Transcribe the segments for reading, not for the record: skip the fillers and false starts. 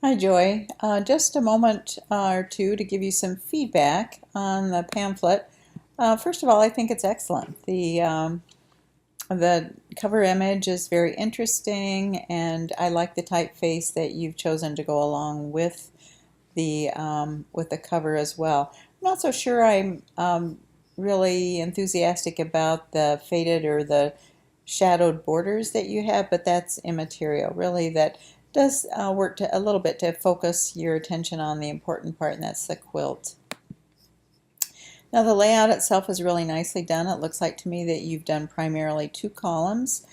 Hi, Joy. Just a moment or two to give you some feedback on the pamphlet. First of all, I think it's excellent. The cover image is very interesting, and I like the typeface that you've chosen to go along with the cover as well. I'm not so sure I'm really enthusiastic about the faded or the shadowed borders that you have, but that's immaterial. Really, that does work a little bit to focus your attention on the important part, and that's the quilt. Now the layout itself is really nicely done. It looks like to me that you've done primarily two columns.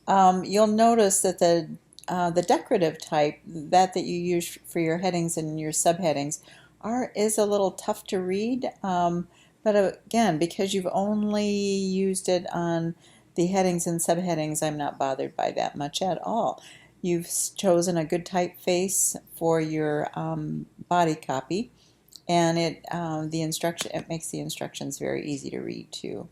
You'll notice that the decorative type that you use for your headings and your subheadings is a little tough to read. But again, because you've only used it on the headings and subheadings, I'm not bothered by that much at all. You've chosen a good typeface for your body copy, and it makes the instructions very easy to read too.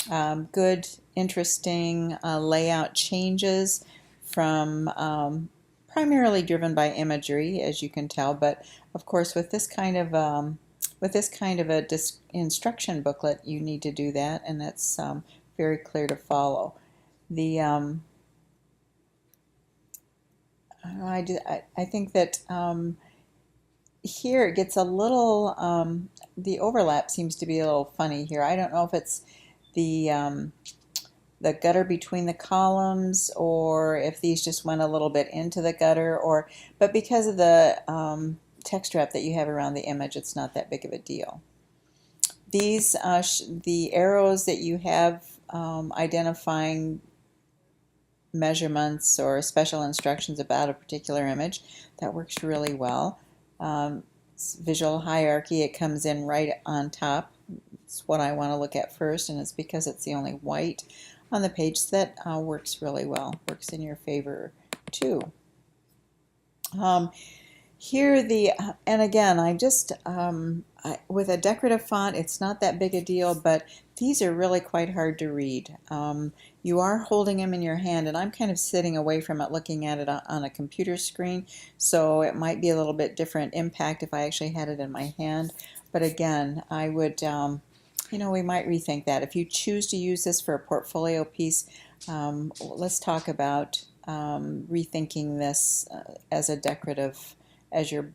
Good, interesting layout changes from primarily driven by imagery, as you can tell. But of course, with this kind of a instruction booklet, you need to do that, and that's very clear to follow. The I think that here it gets a little the overlap seems to be a little funny here. I don't know if it's the the gutter between the columns, or if these just went a little bit into the gutter, but because of the text wrap that you have around the image, it's not that big of a deal. These the arrows that you have identifying measurements or special instructions about a particular image, that works really well. Visual hierarchy, it comes in right on top. It's what I want to look at first, and it's because it's the only white on the page that works really well, works in your favor too. Here and again, with a decorative font, it's not that big a deal, but these are really quite hard to read. You are holding them in your hand, and I'm kind of sitting away from it looking at it on a computer screen, so it might be a little bit different impact if I actually had it in my hand. But again, I would, we might rethink that. If you choose to use this for a portfolio piece, let's talk about rethinking this as a decorative, as your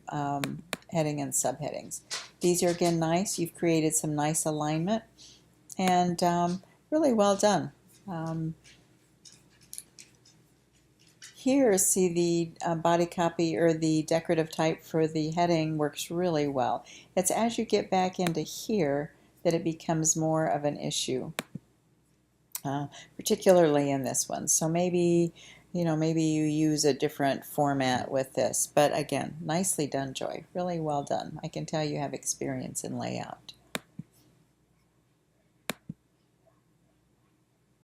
heading and subheadings. These are again nice. You've created some nice alignment, and really well done. Here, see the body copy or the decorative type for the heading works really well. It's as you get back into here that it becomes more of an issue, particularly in this one. So maybe you use a different format with this. But again, nicely done, Joy. Really well done. I can tell you have experience in layout.